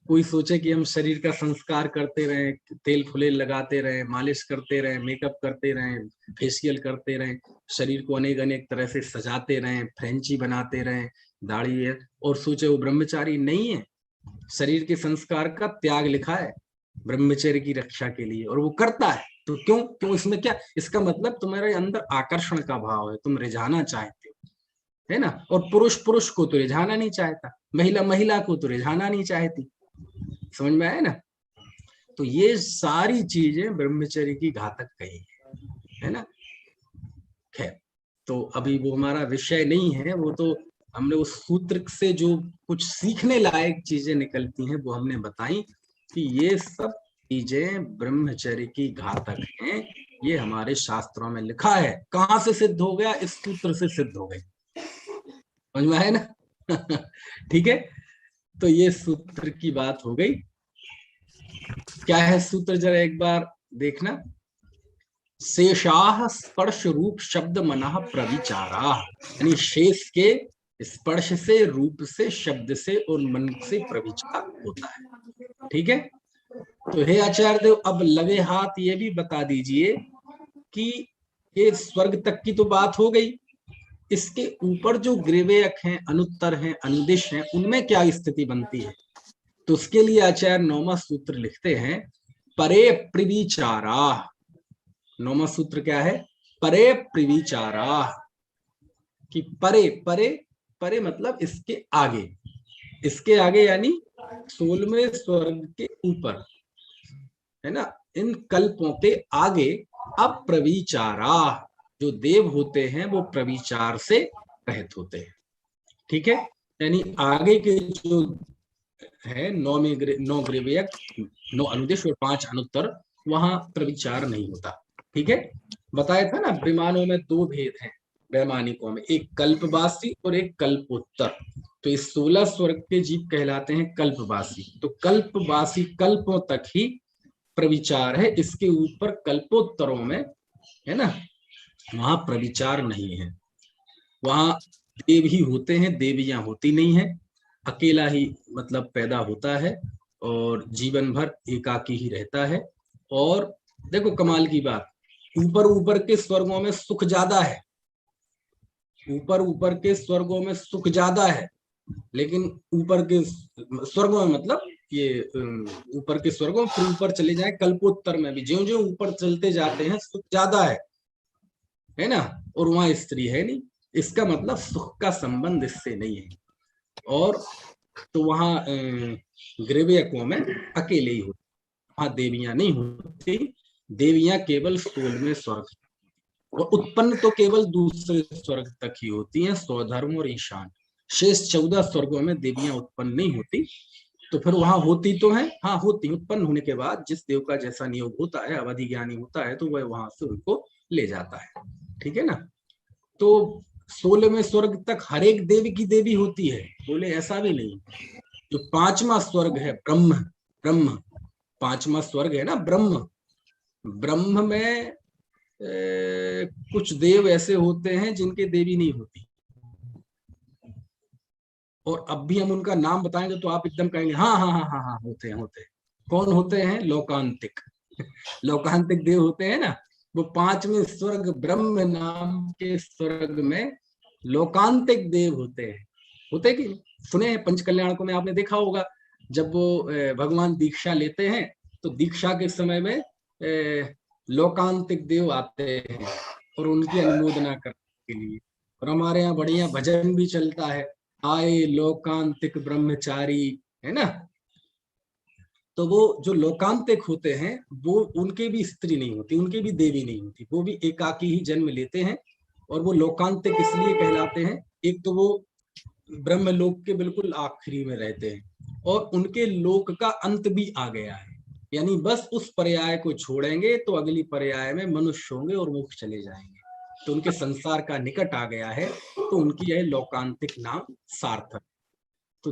कोई सोचे कि हम शरीर का संस्कार करते रहें, तेल फुलेल लगाते रहें, मालिश करते रहें, मेकअप करते रहें, फेशियल करते रहें, शरीर को अनेक अनेक तरह से सजाते रहें, फ्रेंची बनाते रहें, दाढ़ी है, और सोचे वो ब्रह्मचारी नहीं है। शरीर के संस्कार का त्याग लिखा है ब्रह्मचर्य की रक्षा के लिए, और वो करता है। तो क्यों क्यों इसमें क्या, इसका मतलब तुम्हारे अंदर आकर्षण का भाव है, तुम रिझाना चाहते हो, है ना। और पुरुष पुरुष को तो रिझाना नहीं चाहता, महिला महिला को तो रिझाना नहीं चाहती। समझ में आया ना। तो ये सारी चीजें ब्रह्मचर्य की घातक कही है ना। खैर, तो अभी वो हमारा विषय नहीं है, वो तो हमने उस सूत्र से जो कुछ सीखने लायक चीजें निकलती हैं वो हमने बताई कि ये सब चीजें ब्रह्मचर्य की घातक हैं। ये हमारे शास्त्रों में लिखा है। कहां से सिद्ध हो गया, इस सूत्र से सिद्ध हो गई। समझ में आया ना। ठीक है। तो ये सूत्र की बात हो गई। क्या है सूत्र, जरा एक बार देखना। शेषाह स्पर्श रूप शब्द मनः प्रविचारा, यानी शेष के स्पर्श से, रूप से, शब्द से और मन से प्रविचार होता है। ठीक है। तो हे आचार्य देव, अब लगे हाथ ये भी बता दीजिए कि ये स्वर्ग तक की तो बात हो गई, इसके ऊपर जो ग्रीवेयक हैं, अनुत्तर हैं, अनुदिश हैं, उनमें क्या स्थिति बनती है? तो उसके लिए आचार्य नौमा सूत्र लिखते हैं, परे प्रिविचारा। नौमा सूत्र क्या है? परे प्रिविचारा, कि परे, परे, परे मतलब इसके आगे, इसके आगे यानी 16वें स्वर्ग के ऊपर, है ना, इन कल्पों के आगे अब प्रविचारा, जो देव होते हैं वो प्रविचार से रहित होते हैं। ठीक है। यानी आगे के जो है नौ ग्रीवेयक, 9 अनुदेश और 5 अनुत्तर, वहां प्रविचार नहीं होता। ठीक है। बताया था ना, विमानों में 2 भेद हैं वैमानिकों में, एक कल्पवासी और एक कल्पोत्तर। तो इस 16 स्वर्ग के जीव कहलाते हैं कल्पवासी। तो कल्पवासी कल्पों तक ही प्रविचार है, इसके ऊपर कल्पोत्तरों में, है ना, वहां प्रविचार नहीं है। वहां देव ही होते हैं, देवियां होती नहीं है। अकेला ही मतलब पैदा होता है और जीवन भर एकाकी ही रहता है। और देखो कमाल की बात, ऊपर ऊपर के स्वर्गों में सुख ज्यादा है, ऊपर ऊपर के स्वर्गों में सुख ज्यादा है, लेकिन ऊपर के स्वर्गों में मतलब ये ऊपर के स्वर्गों फिर ऊपर चले जाए कल्पोत्तर में भी ज्यों ज्यों ऊपर चलते जाते हैं सुख ज्यादा है ना, और वहां स्त्री है नहीं, इसका मतलब सुख का संबंध इससे नहीं है। और तो वहां ग्रीवेयकों में अकेले ही होते, वहां देवियां नहीं होती, देवियां केवल 16वें स्वर्ग, वो उत्पन्न तो केवल दूसरे स्वर्ग तक ही होती हैं, स्वधर्म और ईशान। शेष 14 स्वर्गों में देवियां उत्पन्न नहीं होती। तो फिर वहां होती तो है, हाँ होती, उत्पन्न होने के बाद जिस देव का जैसा नियोग होता है, अवधि ज्ञानी होता है, तो वह वहां से उनको ले जाता है। ठीक है ना। तो 16वें स्वर्ग तक हर एक देवी की देवी होती है, बोले ऐसा भी नहीं। जो 5वां स्वर्ग है ब्रह्म, ब्रह्म 5वां स्वर्ग है ना ब्रह्म, ब्रह्म में कुछ देव ऐसे होते हैं जिनके देवी नहीं होती, और अब भी हम उनका नाम बताएंगे तो आप एकदम कहेंगे हाँ हाँ हाँ हाँ हाँ, होते हैं, होते हैं। कौन होते हैं? लोकांतिक लोकांतिक देव होते हैं ना, वो 5वें स्वर्ग ब्रह्म नाम के स्वर्ग में लोकांतिक देव होते हैं। होते कि सुने हैं पंचकल्याणकों में आपने देखा होगा, जब वो भगवान दीक्षा लेते हैं तो दीक्षा के समय में लोकांतिक देव आते हैं और उनकी अनुमोदना करने के लिए। और हमारे यहाँ बढ़िया भजन भी चलता है, आए लोकांतिक ब्रह्मचारी, है ना। तो वो जो लोकांतिक होते हैं वो, उनके भी स्त्री नहीं होती, उनके भी देवी नहीं होती, वो भी एकाकी ही जन्म लेते हैं। और वो लोकांतिक इसलिए कहलाते हैं, एक तो वो ब्रह्मलोक के बिल्कुल आखिरी में रहते हैं और उनके लोक का अंत भी आ गया है, यानी बस उस पर्याय को छोड़ेंगे तो अगली पर्याय में मनुष्य होंगे और मोक्ष चले जाएंगे। तो उनके संसार का निकट आ गया है, तो उनकी यह लोकांतिक नाम सार्थक। तो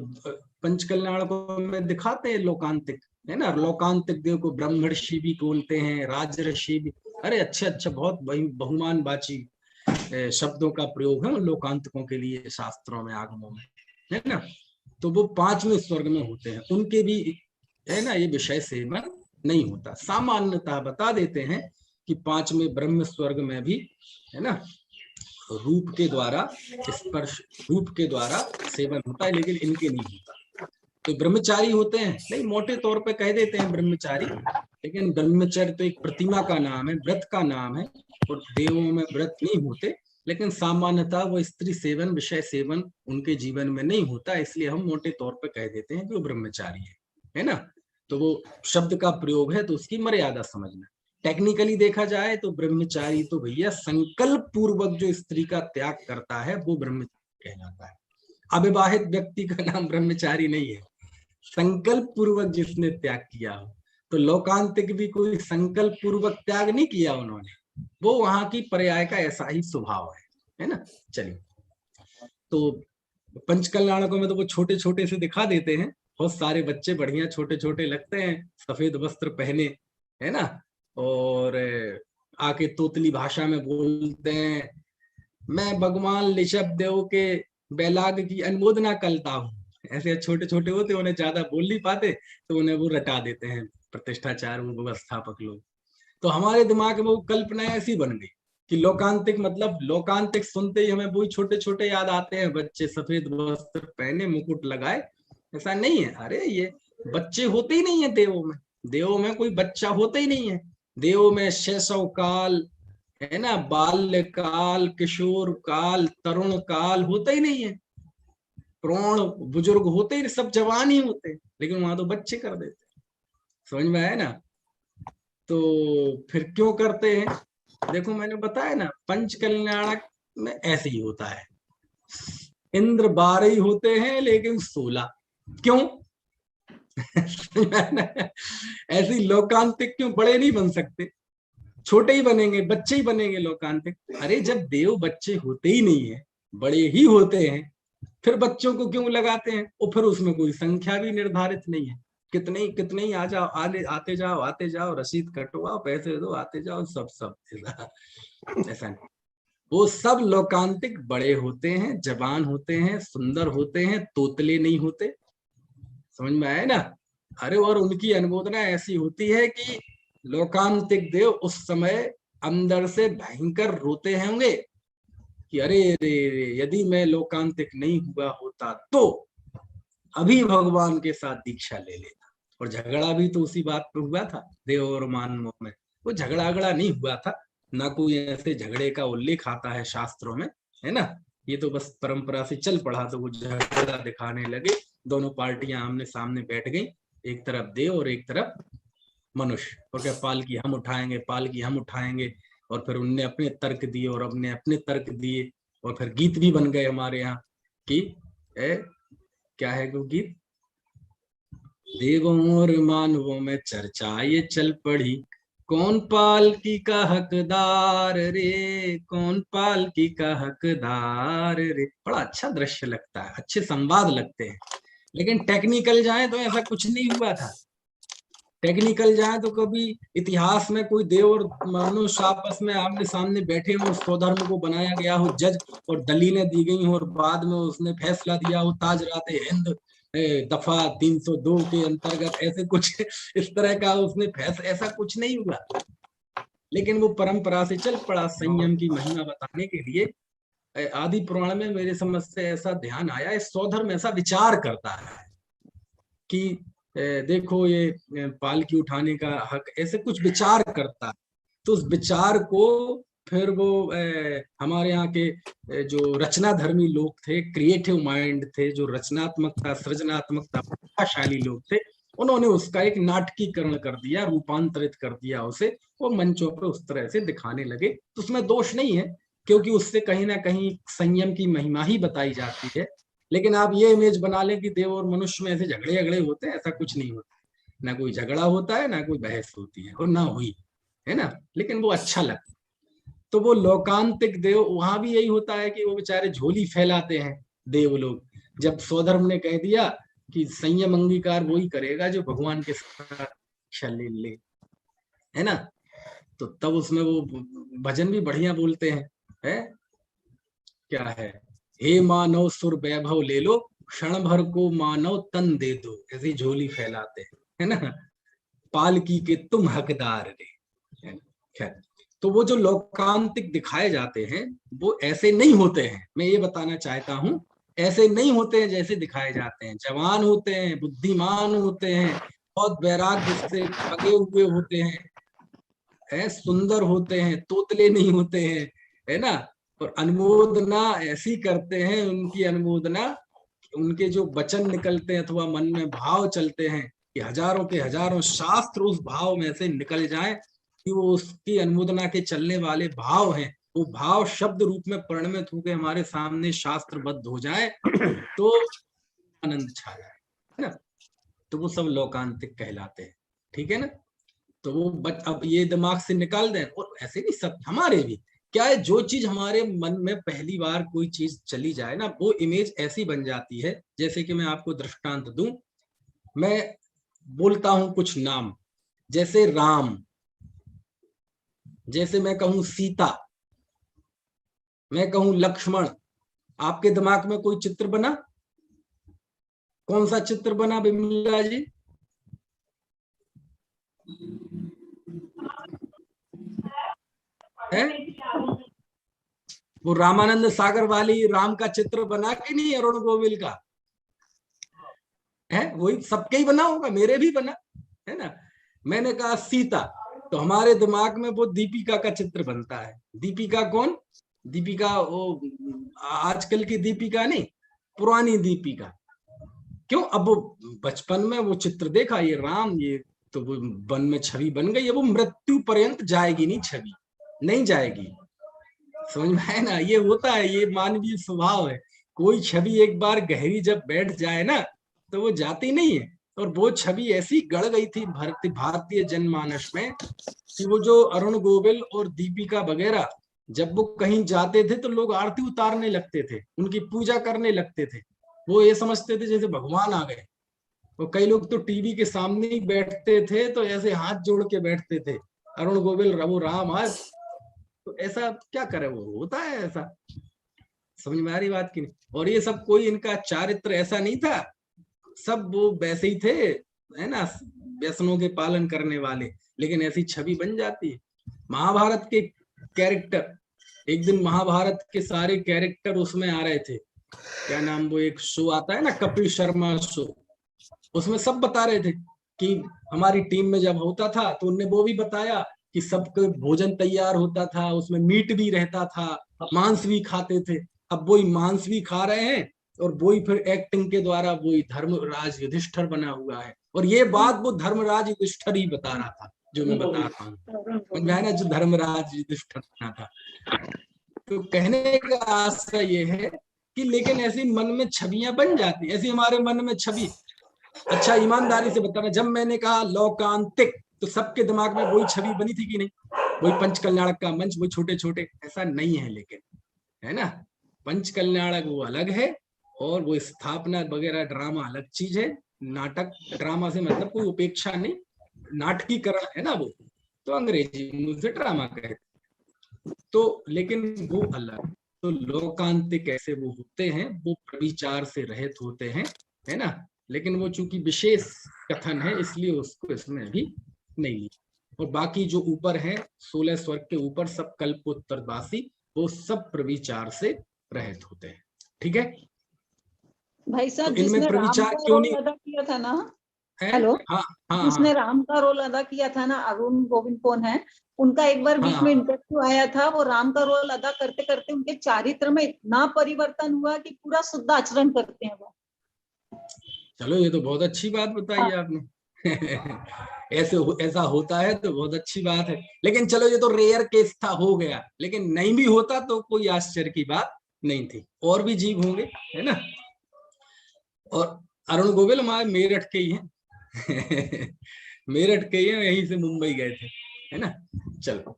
पंचकल्याण में दिखाते हैं लोकांतिक, है ना, लोकांतिक देव को ब्रह्मर्षि भी बोलते हैं, राजर्षि भी। अरे अच्छे अच्छे बहुत बहुमान वाची शब्दों का प्रयोग है लोकांतकों के लिए शास्त्रों में, आगमों में, है ना। तो वो 5वें स्वर्ग में होते हैं, उनके भी, है ना, ये विषय सेवन नहीं होता। सामान्यतः बता देते हैं कि 5वें ब्रह्म स्वर्ग में भी, है ना, रूप के द्वारा स्पर्श, रूप के द्वारा सेवन होता है, लेकिन इनके नहीं होता। तो ब्रह्मचारी होते हैं, नहीं मोटे तौर पे कह देते हैं ब्रह्मचारी, लेकिन ब्रह्मचर्य तो एक प्रतिमा का नाम है, व्रत का नाम है, और देवों में व्रत नहीं होते। लेकिन सामान्यतः वो स्त्री सेवन, विषय सेवन उनके जीवन में नहीं होता, इसलिए हम मोटे तौर पे कह देते हैं कि वो ब्रह्मचारी है ना। तो वो शब्द का प्रयोग है, तो उसकी मर्यादा समझना। टेक्निकली देखा जाए तो ब्रह्मचारी तो भैया संकल्प पूर्वक जो स्त्री का त्याग करता है वो ब्रह्मचारी कहलाता है। अविवाहित व्यक्ति का नाम ब्रह्मचारी नहीं है, संकल्प पूर्वक जिसने त्याग किया हो। तो लोकांतिक भी कोई संकल्प पूर्वक त्याग नहीं किया उन्होंने, वो वहां की पर्याय का ऐसा ही स्वभाव है ना। चलिए, तो पंच कल्याणकों में तो वो छोटे छोटे से दिखा देते हैं, बहुत सारे बच्चे बढ़िया छोटे छोटे लगते हैं, सफेद वस्त्र पहने, है ना, और आके तोतली भाषा में बोलते हैं, मैं भगवान ऋषभ देव के बैलाग की अनुमोदना करता हूँ। ऐसे छोटे छोटे होते, उन्हें ज्यादा बोल नहीं पाते, तो उन्हें वो रटा देते हैं प्रतिष्ठाचार, वो व्यवस्थापक लोग। तो हमारे दिमाग में वो कल्पना ऐसी बन गई कि लोकांतिक मतलब, लोकांतिक सुनते ही हमें वही छोटे छोटे याद आते हैं, बच्चे सफेद वस्त्र पहने मुकुट लगाए। ऐसा नहीं है, अरे ये बच्चे होते ही नहीं है देवों में, देवों में कोई बच्चा होता ही नहीं है। देवों में शैशव काल, है ना, बाल्य काल, किशोर काल, तरुण काल होता ही नहीं है, प्रौढ़ बुजुर्ग होते ही, सब जवान ही होते, लेकिन वहां तो बच्चे कर देते। समझ में आया ना? तो फिर क्यों करते हैं? देखो मैंने बताया ना, पंच कल्याणक में ऐसे ही होता है, इंद्र 12 ही होते हैं लेकिन 16 क्यों? ऐसी लोकांतिक क्यों? बड़े नहीं बन सकते, छोटे ही बनेंगे, बच्चे ही बनेंगे लोकांतिक। अरे जब देव बच्चे होते ही नहीं है, बड़े ही होते हैं, फिर बच्चों को क्यों लगाते हैं? और फिर उसमें कोई संख्या भी निर्धारित नहीं है, कितने कितने ही आ जाओ, आते जाओ, रसीद कटवाओ, पैसे दो, आते जाओ, सब सब ऐसा नहीं। वो सब लोकांतिक बड़े होते हैं, जवान होते हैं, सुंदर होते हैं, तोतले नहीं होते। समझ में आया ना? अरे और उनकी अनुमोदना ऐसी होती है कि लोकांतिक देव उस समय अंदर से भयंकर रोते होंगे कि अरे रे रे, यदि मैं लोकांतिक नहीं हुआ होता तो अभी भगवान के साथ दीक्षा ले लेता। और झगड़ा भी तो उसी बात पे हुआ था, देव और मानव में। वो झगड़ा नहीं हुआ था, ना कोई ऐसे झगड़े का उल्लेख आता है शास्त्रों में, है ना। ये तो बस परंपरा से चल पड़ा, तो वो झगड़ा दिखाने लगे, दोनों पार्टियां आमने सामने बैठ गई, एक तरफ देव और एक तरफ मनुष्य, और क्या पाल की हम उठाएंगे, पाल की हम उठाएंगे। और फिर उनने अपने तर्क दिए और अपने अपने तर्क दिए, और फिर गीत भी बन गए हमारे यहाँ कि क्या है वो गीत, देवों और मानवों में चर्चा ये चल पड़ी, कौन पालकी का हकदार रे, कौन पालकी का हकदार रे। बड़ा अच्छा दृश्य लगता है, अच्छे संवाद लगते हैं, लेकिन टेक्निकल जाए तो ऐसा कुछ नहीं हुआ था। टेक्निकल जाए तो कभी इतिहास में कोई देव और मनुष्य आपस में आमने सामने बैठे हो, स्वधर्म को बनाया गया हो जज, और दलीलें दी गई हो, और बाद में उसने फैसला दिया हो ताजराते हिंद दफा 302 के अंतर्गत, ऐसे कुछ इस तरह का उसने फैसला, ऐसा कुछ नहीं हुआ। लेकिन वो परंपरा से चल पड़ा, संयम की महिमा बताने के लिए। आदि पुराण में मेरे समझ से ऐसा ध्यान आया, स्वधर्म ऐसा विचार करता है कि देखो ये पालकी उठाने का हक, ऐसे कुछ विचार करता है। तो उस विचार को फिर वो हमारे यहाँ के जो रचना धर्मी लोग थे, क्रिएटिव माइंड थे, जो रचनात्मकता सृजनात्मकता प्रतिभाशाली लोग थे, उन्होंने उसका एक नाटकीकरण कर दिया, रूपांतरित कर दिया उसे, वो मंचों पर उस तरह से दिखाने लगे। तो उसमें दोष नहीं है, क्योंकि उससे कहीं ना कहीं संयम की महिमा ही बताई जाती है। लेकिन आप ये इमेज बना लें कि देव और मनुष्य में ऐसे झगड़े झगड़े होते हैं, ऐसा कुछ नहीं होता, ना कोई झगड़ा होता है, ना कोई बहस होती है, और ना हुई, है ना। लेकिन वो अच्छा लगता। तो वो लोकांतिक देव, वहां भी यही होता है कि वो बेचारे झोली फैलाते हैं देव लोग। जब स्वधर्म ने कह दिया कि संयम अंगीकार वही करेगा जो भगवान के साथ ले ले, है ना, तो तब उसमें वो भजन भी बढ़िया बोलते हैं, है क्या है, हे मानव सुर वैभव ले लो, क्षण भर को मानव तन दे दो, ऐसी झोली फैलाते हैं, है ना, पालकी के तुम हकदार रे। खैर, तो वो जो लोकांतिक दिखाए जाते हैं वो ऐसे नहीं होते हैं, मैं ये बताना चाहता हूं, ऐसे नहीं होते हैं जैसे दिखाए जाते हैं। जवान होते हैं, बुद्धिमान होते हैं, बहुत वैराग्य से पगे हुए होते हैं, सुंदर होते हैं, तोतले नहीं होते हैं, है ना। और अनुमोदना ऐसी करते हैं, उनकी अनुमोदना, उनके जो वचन निकलते हैं अथवा मन में भाव चलते हैं, कि हजारों के हजारों शास्त्र उस भाव में से निकल जाए, कि वो उसकी अनुमोदना के चलने वाले भाव हैं, वो भाव शब्द रूप में परिणमित होकर हमारे सामने शास्त्रबद्ध हो जाए, तो आनंद छा जाए, है ना। तो वो सब लोकांतिक कहलाते हैं, ठीक है ना। तो वो अब ये दिमाग से निकाल दें, और ऐसे भी सब हमारे भी क्या है, जो चीज हमारे मन में पहली बार कोई चीज चली जाए ना, वो इमेज ऐसी बन जाती है। जैसे कि मैं आपको दृष्टांत दूं, मैं बोलता हूं कुछ नाम, जैसे राम, जैसे मैं कहूं सीता, मैं कहूं लक्ष्मण, आपके दिमाग में कोई चित्र बना? कौन सा चित्र बना बिमला जी? है वो रामानंद सागर वाली राम का चित्र बना कि नहीं, अरुण गोविल का? है वही सबके ही बना होगा, मेरे भी बना है ना। मैंने कहा सीता, तो हमारे दिमाग में वो दीपिका का चित्र बनता है। दीपिका कौन? दीपिका वो आजकल की दीपिका नहीं, पुरानी दीपिका। क्यों? अब वो बचपन में वो चित्र देखा, ये राम, ये तो वो वन में छवि बन गई है, वो मृत्यु पर्यंत जाएगी नहीं, छवि नहीं जाएगी। समझ में आया ना? ये होता है, ये मानवीय स्वभाव है। कोई छवि एक बार गहरी जब बैठ जाए ना, तो वो जाती नहीं है। और वो छवि ऐसी गड़ गई थी भारतीय जनमानस में कि वो जो अरुण गोविल और दीपिका वगैरह, जब वो कहीं जाते थे तो लोग आरती उतारने लगते थे, उनकी पूजा करने लगते थे। वो ये समझते थे जैसे भगवान आ गए। और कई लोग तो टीवी के सामने ही बैठते थे तो ऐसे हाथ जोड़ के बैठते थे, अरुण गोविल वो राम आज। तो ऐसा क्या करे, वो होता है ऐसा। समझ में आ रही बात की नहीं? और ये सब कोई इनका चारित्र ऐसा नहीं था, सब वो वैसे ही थे, है ना, व्यसनों के पालन करने वाले, लेकिन ऐसी छवि बन जाती है। महाभारत के कैरेक्टर, एक दिन महाभारत के सारे कैरेक्टर उसमें आ रहे थे, क्या नाम, वो एक शो आता है ना, कपिल शर्मा शो, उसमें सब बता रहे थे कि हमारी टीम में जब होता था तो उनने वो भी बताया कि सबका भोजन तैयार होता था, उसमें मीट भी रहता था, मांस भी खाते थे। अब वही मांस भी खा रहे हैं और वही फिर एक्टिंग के द्वारा वही धर्मराज युधिष्ठिर बना हुआ है। और ये बात वो धर्मराज युधिष्ठिर ही बता रहा था जो मैं बता रहा हूँ, ना, जो धर्मराज युधिष्ठिर बना था। तो कहने का आशय ये है कि लेकिन ऐसी मन में छवियां बन जाती, ऐसी हमारे मन में छवि। अच्छा ईमानदारी से बताना, जब मैंने कहा लौकांतिक, तो सबके दिमाग में वही छवि बनी थी कि नहीं? वही पंचकल्याणक का मंच, वही छोटे छोटे, ऐसा नहीं है लेकिन, है ना। पंचकल्याणक वो अलग है, और वो स्थापना वगैरह ड्रामा अलग चीज है। नाटक ड्रामा से मतलब कोई उपेक्षा नहीं, नाटकीकरण है ना वो, तो अंग्रेजी में उसे ड्रामा कहते। तो लेकिन वो अलग। तो लोकांतिक ऐसे वो होते हैं, वो प्रविचार से रहित होते हैं, है ना। लेकिन वो चूंकि विशेष कथन है इसलिए उसको इसमें अभी नहीं लिया। और बाकी जो ऊपर है 16 स्वर्ग के ऊपर सब कल्पोत्तरवासी, वो सब प्रविचार से रहित होते हैं। ठीक है भाई तो साहब, इनमें जिसने राम प्रविचार का क्यों रोल नहीं अदा किया था ना, है? हेलो, हाँ हाँ जिसने हाँ राम का रोल अदा किया था ना, अरुण गोविंद कौन है, उनका एक बार हाँ बीच में हाँ। इंटरव्यू आया था। वो राम का रोल अदा करते करते उनके चारित्र में इतना परिवर्तन हुआ कि पूरा शुद्ध आचरण करते हैं वो। चलो ये तो बहुत अच्छी बात बताई आपने। ऐसा होता है तो बहुत अच्छी बात है। लेकिन चलो ये तो रेयर केस था, हो गया, लेकिन नहीं भी होता तो कोई आश्चर्य की बात नहीं थी। और भी जीव होंगे, है ना। और अरुण गोविल हमारे मेरठ के ही हैं। मेरठ के ही हैं, यहीं से मुंबई गए थे, है ना। चलो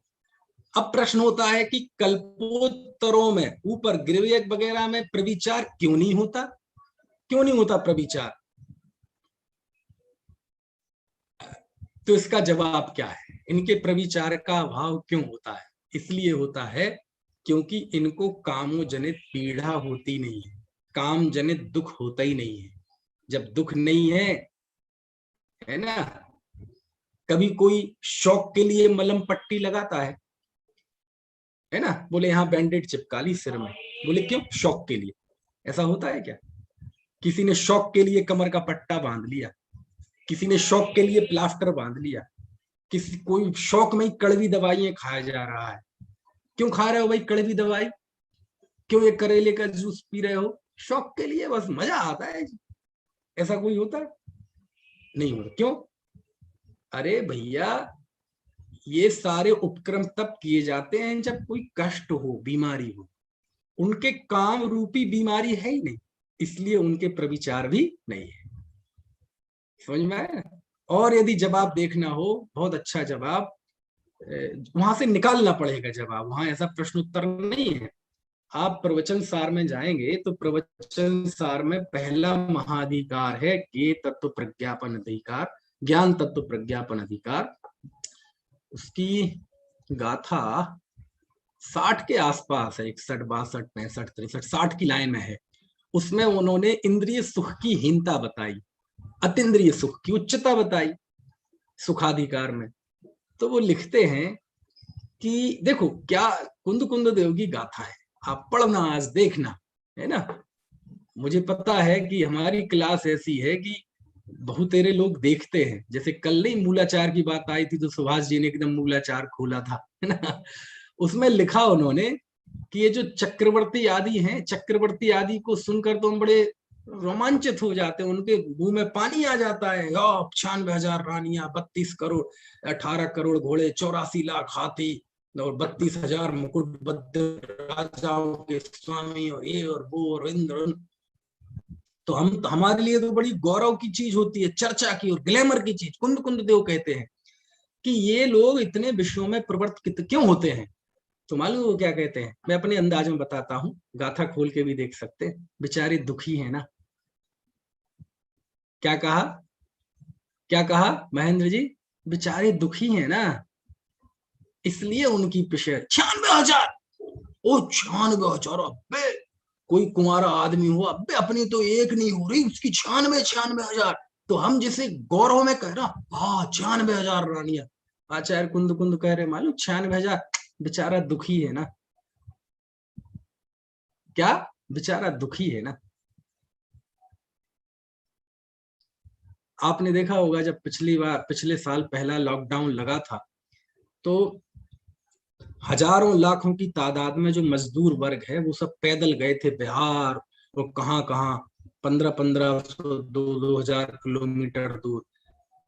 अब प्रश्न होता है कि कल्पोत्तरों में ऊपर गृहयज्ञ वगैरह में प्रविचार क्यों नहीं होता? क्यों नहीं होता प्रविचार? तो इसका जवाब क्या है? इनके प्रविचार का अभाव क्यों होता है? इसलिए होता है क्योंकि इनको कामोजनित पीड़ा होती नहीं है, काम जनित दुख होता ही नहीं है। जब दुख नहीं है ना, कभी कोई शौक के लिए मलम पट्टी लगाता है ना, बोले यहाँ बैंडेड चिपका ली सिर में, बोले क्यों? शौक के लिए। ऐसा होता है क्या? किसी ने शौक के लिए कमर का पट्टा बांध लिया, किसी ने शौक के लिए प्लास्टर बांध लिया, किसी कोई शौक में ही कड़वी दवाइयां खाया जा रहा है। क्यों खा रहे हो भाई कड़वी दवाई? क्यों ये करेले का जूस पी रहे हो? शौक के लिए, बस मजा आता है। ऐसा कोई होता है? नहीं होता। क्यों? अरे भैया, ये सारे उपक्रम तब किए जाते हैं जब कोई कष्ट हो, बीमारी हो। उनके काम रूपी बीमारी है ही नहीं, इसलिए उनके प्रविचार भी नहीं है। समझ में आया? और यदि जवाब देखना हो, बहुत अच्छा जवाब, वहां से निकालना पड़ेगा जवाब, वहां ऐसा प्रश्न उत्तर नहीं है। आप प्रवचन सार में जाएंगे तो प्रवचन सार में पहला महाधिकार है ज्ञेय तत्व प्रज्ञापन अधिकार, ज्ञान तत्व प्रज्ञापन अधिकार। उसकी गाथा 60 के आसपास है, 61, 62, 65, 63, 60 की लाइन में है। उसमें उन्होंने इंद्रिय सुख की हीनता बताई, अतीन्द्रिय सुख की उच्चता बताई सुखाधिकार में। तो वो लिखते हैं कि देखो क्या कुंद कुंद देव की गाथा है, आप पढ़ना, आज देखना, है ना। मुझे पता है कि हमारी क्लास ऐसी है कि बहुतेरे लोग देखते हैं। जैसे कल नहीं मूलाचार की बात आई थी तो सुभाष जी ने एकदम मूलाचार खोला था, है ना। उसमें लिखा उन्होंने कि ये जो चक्रवर्ती आदि हैं, चक्रवर्ती आदि को सुनकर तो हम बड़े रोमांचित हो जाते हैं, उनके मुंह में पानी आ जाता है। 96,000 रानियां, 32 करोड़, 18 करोड़ घोड़े, 84 लाख हाथी और 32,000 मुकुटबद्ध राजाओं के स्वामी, और ये और वो और इंद्र। तो हमारे लिए तो बड़ी गौरव की चीज होती है, चर्चा की और ग्लैमर की चीज। कुंद कुंद देव कहते हैं कि ये लोग इतने विषयों में प्रवृत्त क्यों होते हैं। तो मालूम वो क्या कहते हैं, मैं अपने अंदाज में बताता हूँ, गाथा खोल के भी देख सकते हैं। बेचारे दुखी है ना। क्या कहा, क्या कहा महेंद्र जी, बेचारे दुखी है ना, इसलिए उनकी पिछे 96,000। ओ 96,000, अबे कोई कुंवारा आदमी हो, अबे अपनी तो एक नहीं हो रही, उसकी 96,000। तो हम जिसे गौरव में कह रहा, हाँ 96,000 रानियां। आचार्य कुंद कुंद कह रहे मालूम 96,000, बेचारा दुखी है ना। क्या, बेचारा दुखी है ना। आपने देखा होगा जब पिछले साल पहला लॉकडाउन लगा था तो हजारों लाखों की तादाद में जो मजदूर वर्ग है वो सब पैदल गए थे बिहार और कहाँ कहाँ, 1500 2,000 किलोमीटर दूर।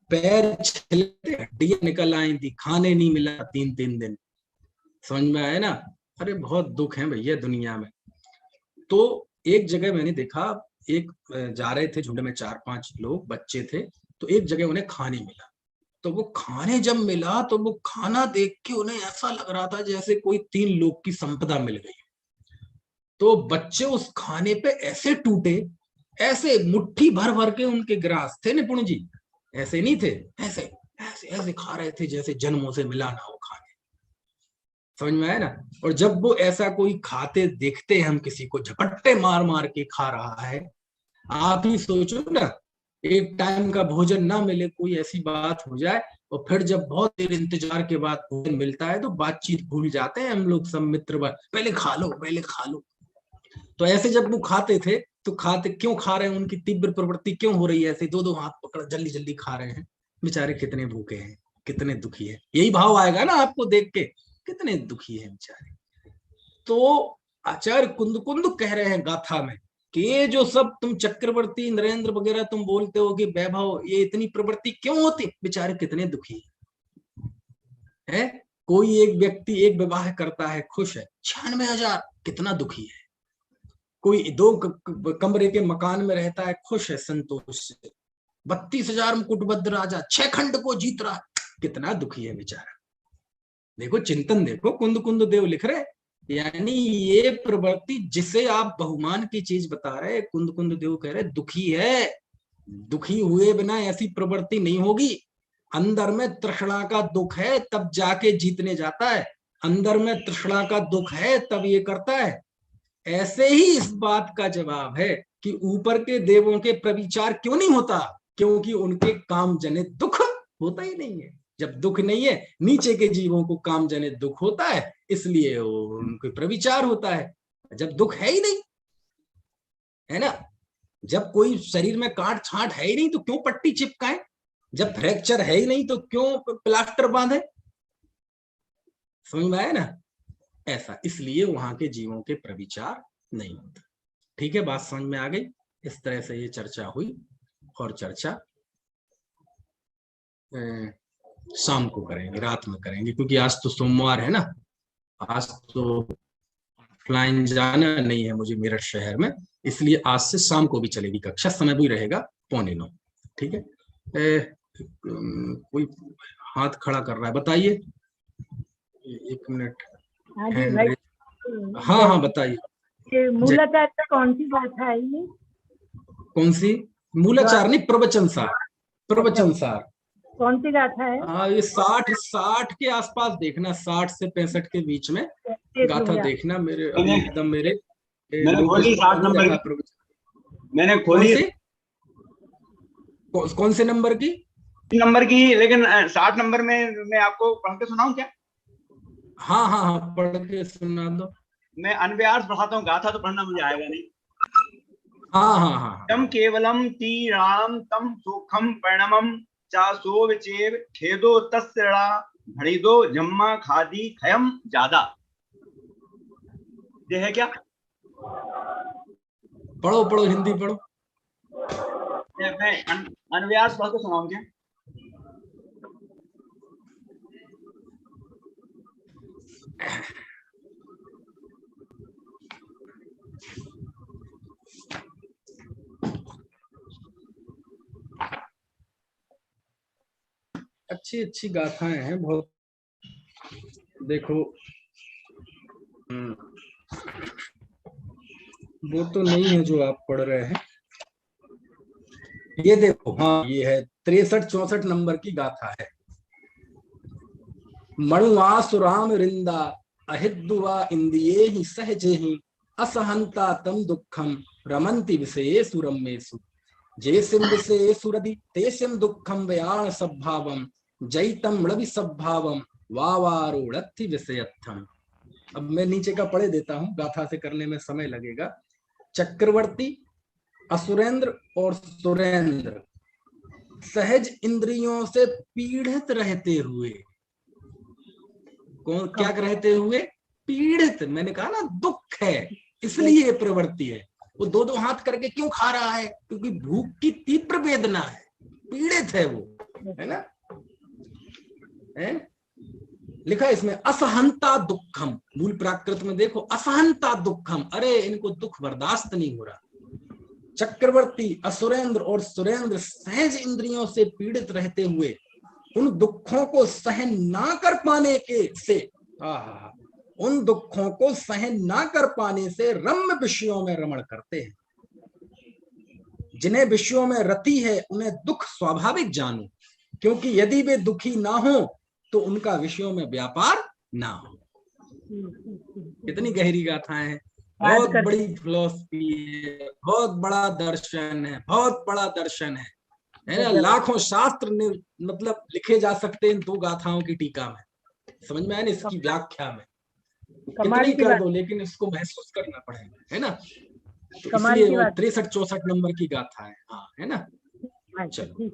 पैर छिलते, हड्डियां निकल आई थी, खाने नहीं मिला 3-3 दिन। समझ में आया ना। अरे बहुत दुख है भैया दुनिया में। तो एक जगह मैंने देखा, एक जा रहे थे झुंड में 4-5 लोग, बच्चे थे। तो एक जगह उन्हें खाने मिला, तो वो खाने जब मिला तो वो खाना देख के उन्हें ऐसा लग रहा था जैसे कोई 3 लोग की संपदा मिल गई। तो बच्चे उस खाने पे ऐसे टूटे, ऐसे मुट्ठी भर भर के उनके ग्रास थे निपुण जी, ऐसे नहीं थे, ऐसे ऐसे ऐसे खा रहे थे जैसे जन्मों से मिला ना हो खाने। समझ में आया ना। और जब वो ऐसा कोई खाते देखते हैं हम, किसी को झपट्टे मार मार के खा रहा है, आप ही सोचो ना, एक टाइम का भोजन ना मिले, कोई ऐसी बात हो जाए, और फिर जब बहुत देर इंतजार के बाद भोजन मिलता है तो बातचीत भूल जाते हैं हम लोग सब मित्र, पहले खा लो पहले खा लो। तो ऐसे जब वो खाते थे तो खाते क्यों खा रहे हैं, उनकी तीव्र प्रवृत्ति क्यों हो रही है, ऐसे 2-2 हाथ पकड़ जल्दी जल्दी खा रहे हैं। बेचारे कितने भूखे हैं, कितने दुखी है, यही भाव आएगा ना आपको देख के, कितने दुखी है बेचारे। तो आचार्य कुंद कुंद कह रहे हैं गाथा में कि ये जो सब तुम चक्रवर्ती नरेंद्र वगैरह तुम बोलते हो कि वैभव, ये इतनी प्रवृत्ति क्यों होती, बेचारे कितने दुखी है। कोई एक व्यक्ति एक विवाह करता है, खुश है, 96,000, कितना दुखी है। कोई 2 कमरे के मकान में रहता है, खुश है, संतोष से। 32,000 मुकुटबद्ध राजा 6 खंड को जीत रहा, कितना दुखी है बेचारा। देखो चिंतन, देखो कुंद कुंद देव लिख रहे, यानी ये प्रवृत्ति जिसे आप बहुमान की चीज बता रहे, कुंद कुंद देव कह रहे दुखी है। दुखी हुए बिना ऐसी प्रवृत्ति नहीं होगी। अंदर में तृष्णा का दुख है तब जाके जीतने जाता है, अंदर में तृष्णा का दुख है तब ये करता है। ऐसे ही इस बात का जवाब है कि ऊपर के देवों के प्रविचार क्यों नहीं होता, क्योंकि उनके काम जनित दुख होता ही नहीं है। जब दुख नहीं है, नीचे के जीवों को काम जनित दुख होता है, इसलिए उनके प्रविचार होता है। जब दुख है ही नहीं, है ना, जब कोई शरीर में काट छांट है ही नहीं तो क्यों पट्टी चिपकाए, जब फ्रैक्चर है ही नहीं तो क्यों प्लास्टर बांधे। समझ में आया ना। ऐसा इसलिए वहां के जीवों के प्रविचार नहीं होता। ठीक है, बात समझ में आ गई। इस तरह से ये चर्चा हुई, और चर्चा शाम को करेंगे, रात में करेंगे, क्योंकि आज तो सोमवार है ना, आज तो ऑफलाइन जाना नहीं है मुझे मेरठ शहर में, इसलिए आज से शाम को भी चलेगी कक्षा, समय भी रहेगा 8:45। ठीक है। कोई हाथ खड़ा कर रहा है, बताइए। एक मिनट। हाँ जी हैंड भाई। रेज। हाँ हाँ बताइए। ये मूलाचार का कौन सी गाथा है ये? कौन सी? मूलाचार नहीं, प्रवचन सार। अच्छा, प्रवचन सार। कौन सी गाथा है? हाँ ये 60 के आसपास देखना, 60 से 65 के बीच में देख गाथा लूंगी। देखना। मेरे अभी मैंने एकदम मेरे मैंने लोकेश खोली 60 बनी नंबर रखा की। प्रवचन। मैंने कौन खोली सी? कौन से नंबर की? नंबर की, लेकिन 60 नंबर में मैं आपको पढ़ के सुनाऊं क्या? हाँ हाँ हाँ, पढ़ के सुना दो। मैं अनव्यास पढ़ाता हूँ, गाथा तो पढ़ना मुझे आएगा नहीं। हाँ हाँ हाँ। तम केवलम तीराम तम सुखम परिणमम चासो विचेव खेदो तस्ड़ा भड़िदो जम्मा खादी खयम ज्यादा। ये है क्या? पढ़ो पढ़ो, हिंदी पढ़ो। मैं अनव्यास पढ़ के सुनाऊं क्या? अच्छी अच्छी गाथाएं हैं बहुत। देखो वो तो नहीं है जो आप पढ़ रहे हैं। ये देखो, हाँ ये है 63-64 नंबर की गाथा है। मणुआ सुराम रिंदा अहिद्दुआ इंदिये ही सहजे ही असहंता तम दुखम रमंति विषये सुरमेसु जेसिम विषये सुरदि तेसिम दुखम व्याण सद्भावम जैतम मृवि सद्भावम वावारोड़त्ति विषयत्थम। अब मैं नीचे का पढ़े देता हूँ, गाथा से करने में समय लगेगा। चक्रवर्ती, असुरेंद्र और सुरेंद्र सहज इंद्रियों से पीड़ित रहते हुए, कौन क्या रहते हुए? पीड़ित। मैंने कहा ना दुख है, इसलिए ये प्रवृत्ति है। वो दो दो हाथ करके क्यों खा रहा है? क्योंकि भूख की तीव्र वेदना है, पीड़ित है वो, है ना? है? लिखा है इसमें असहंता दुखम। मूल प्राकृत में देखो, असहंता दुखम। अरे इनको दुख बर्दाश्त नहीं हो रहा। चक्रवर्ती, असुरेंद्र और सुरेंद्र सहज इंद्रियों से पीड़ित रहते हुए उन दुखों को सहन ना कर पाने के से उन दुखों को सहन ना कर पाने से रम्य विषयों में रमण करते हैं। जिन्हें विषयों में रति है उन्हें दुख स्वाभाविक जानो, क्योंकि यदि वे दुखी ना हो तो उनका विषयों में व्यापार ना हो। कितनी गहरी गाथाएं हैं, बहुत बड़ी फिलॉसफी है, बहुत बड़ा दर्शन है, बहुत बड़ा दर्शन है ना? लाखों शास्त्र ने मतलब लिखे जा सकते हैं इन दो गाथाओं की टीका में। समझ में आया ना? इसकी व्याख्या में कितनी कर दो, लेकिन इसको महसूस करना पड़ेगा, है ना? तो इसलिए वो 63-64 नंबर की गाथा है। हाँ, है ना? चलो।